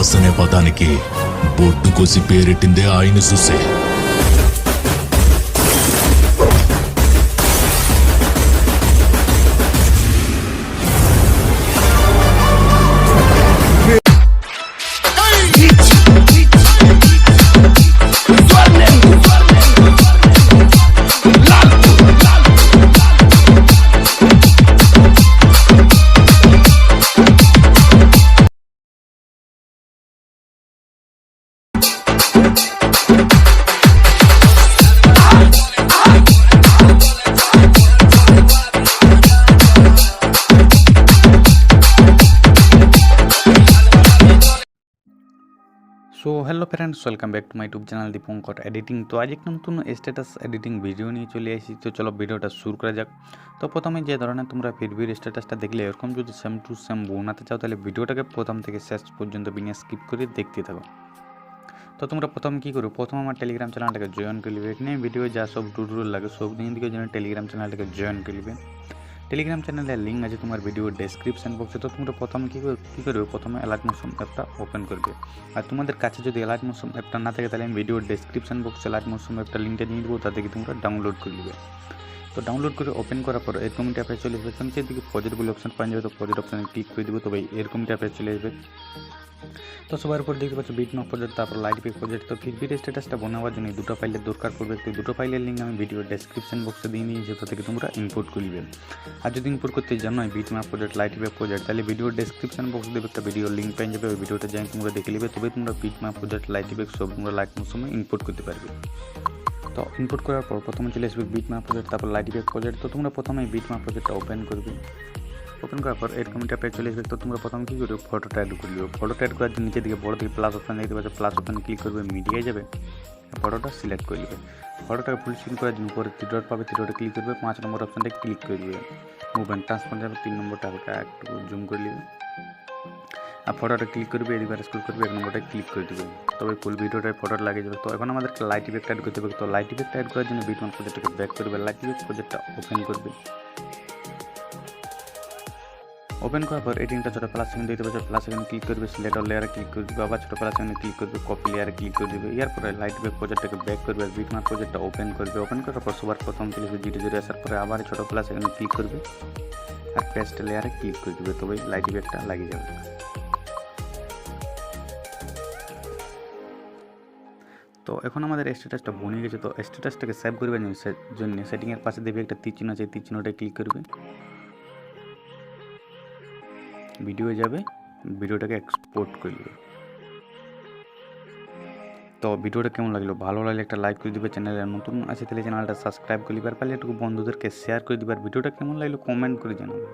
Boss అనే పదానికి బొట్టు కోసి పేరెట్టిందే ఆయన చూసే. So hello friends, welcome back to my YouTube channel Dipankar editing. तो आज एक नतून स्टेटास एडिटिंग भिडियो नहीं चले आसि। तो चलो भिडियोटा शुरू करा जाक। तो प्रथम जे धरনের তোমরা ফিডবির স্ট্যাটাসটা দেখলে এরকম যদি সেম টু সেম বানাতে চাও তাহলে ভিডিওটাকে প্রথম থেকে শেষ পর্যন্ত বিনা স্কিপ করে দেখতে থাকো। তো তোমরা প্রথম কি করো, প্রথম আমার টেলিগ্রাম চ্যানেলটাকে জয়েন করে নেবে। এখানে ভিডিও যা সব টিউটোরিয়াল লাগে সব দিন দিকে জন্য টেলিগ্রাম চ্যানেলটাকে জয়েন করে নেবে। টেলিগ্রাম চ্যানেলের লিঙ্ক আছে তোমার ভিডিও ডেসক্রিপশন বক্সে। তো তোমরা প্রথম কী করবে, প্রথমে অ্যালার্ট মোশন অ্যাপটা ওপেন করবে। আর তোমাদের কাছে যদি অ্যালার্ট মোশন অ্যাপটা না থাকে তাহলে আমি ভিডিও ডেসক্রিপশন বক্সে অ্যালার্ট মোশন অ্যাপটা লিঙ্কটা দিয়ে দেবো, তা থেকে তোমরা ডাউনলোড করে নেবে। তো ডাউনলোড করে ওপেন করার পর এরকম অ্যাপে চলে আসবে। তো নিচের দিকে প্রজেক্ট বলে অপশন পাওয়া যাবে, তো প্রজেক্ট অপশানে ক্লিক করে দেবো। তবে এরকম অ্যাপে চলে আসবে। তো সবার উপর দেখতে পাচ্ছ বিটম্যাপ প্রজেক্ট, তারপর লাইট পিক প্রজেক্ট। তো ফিডবির স্ট্যাটাসটা বানাবার জন্য দুটো ফাইলের দরকার পড়বে। তো দুটো ফাইলের লিঙ্ক আমি ভিডিও ডেসক্রিপশন বক্সে দিয়ে নিয়ে যেটা থেকে তোমরা ইম্পোর্ট করবে। আর যদি ইম্পোর্ট করতে জানোই bitmap project light pick project, তাহলে ভিডিও ডেসক্রিপশন বক্স দেবে একটা ভিডিও লিঙ্ক পেয়ে যাবে। ওই ভিডিওটা যাই তোমরা দেখে নেবে, তবে তোমরা বিটম্যাপ প্রজেক্ট লাইট পিক সব তোমরা লাইট সময় ইম্পোর্ট করতে পারবে। তো ইম্পোর্ট করার পর প্রথমে চলে আসবে বিটম্যাপ প্রজেক্ট, তারপর লাইট পিক প্রজেক্ট। তো তোমরা প্রথমে বিটম্যাপ প্রজেক্টটা ওপেন করবে। ওপেন করার পর এরকম ট্যাপে চলে আসবে। তো তোমরা প্রথম কী করবে, ফটোটা অ্যাড করে দেবে। ফটোটা অ্যাড করার জন্য নিচের দিকে বড় দিকে প্লাস অপশান দেখতে পাচ্ছ, প্লাস অপশানে ক্লিক করবে, মিডিয়ায় যাবে, ফটোটা সিলেক্ট করে নেবে। ফটোটাকে ফুল স্ক্রিন করার জন্য উপরে থ্রি পাবে, থ্রি ক্লিক করবে, 5 নম্বর অপশানটা ক্লিক করে দেবে। মুভমেন্ট ট্রান্সফার যাবে, 3 নম্বরটা হালকা একটু জুম করে নেবে। আর ফটোটা ক্লিক করবে, এদিকে স্ক্রল করবে, 1 নম্বরটা ক্লিক করে দেবে। তবে ফুল ভিডিওটায় ফটোটা লাগিয়ে যাবে। তো এখন আমাদেরকে লাইট ইফেক্ট অ্যাড করতে হবে। তো লাইট ইফেক্ট অ্যাড করার জন্য বিটম্যাপ প্রজেক্টটাকে ব্যাক করবে, লাইট ইফেক্ট প্রজেক্টটা ওপেন করবে। ওপেন করার পর এডিটিংটা ছোটো প্লাস সেকেন্ড দিতে পারছো, প্লাস সেকেন্ড ক্লিক করবে, সিলেক্ট লেয়ারে ক্লিক করে দেবে, আবার ছোটো প্লাস সেকেন্ড ক্লিক করবে, কপি লেয়ারে ক্লিক করে দেবে। এরপরে লাইট ইফেক্ট প্রজেক্টটাকে ব্যাক করবে, বিটম্যাপ প্রজেক্টটা ওপেন করবে। ওপেন করার পর সবার প্রথম চলে আসবে, জিরো আসার পরে আবার ছোটো প্লাস সেকেন্ড ক্লিক করবে আর পেস্ট লেয়ারে ক্লিক করে দেবে। তবেই লাইট ইফেক্টটা লাগিয়ে যাবে। তো এখন আমাদের স্ট্যাটাসটা বনে গেছে। তো স্ট্যাটাসটাকে সেভ করবার জন্য সেটিংয়ের পাশে দেবে একটা তীর চিহ্ন আছে, তীর চিহ্নটা ক্লিক করবে, ভিডিও যাবে, ভিডিওটাকে এক্সপোর্ট করবে। তো ভিডিওটা কেমন লাগলো, ভালো লাগলে একটা লাইক করে দিবে। চ্যানেলে নতুন আছে তাহলে চ্যানেলটা সাবস্ক্রাইব করে দিবে, আর পারলে একটু বন্ধুদেরকে শেয়ার করে দিবে। আর ভিডিওটা কেমন লাগলো কমেন্ট করে জানাবে।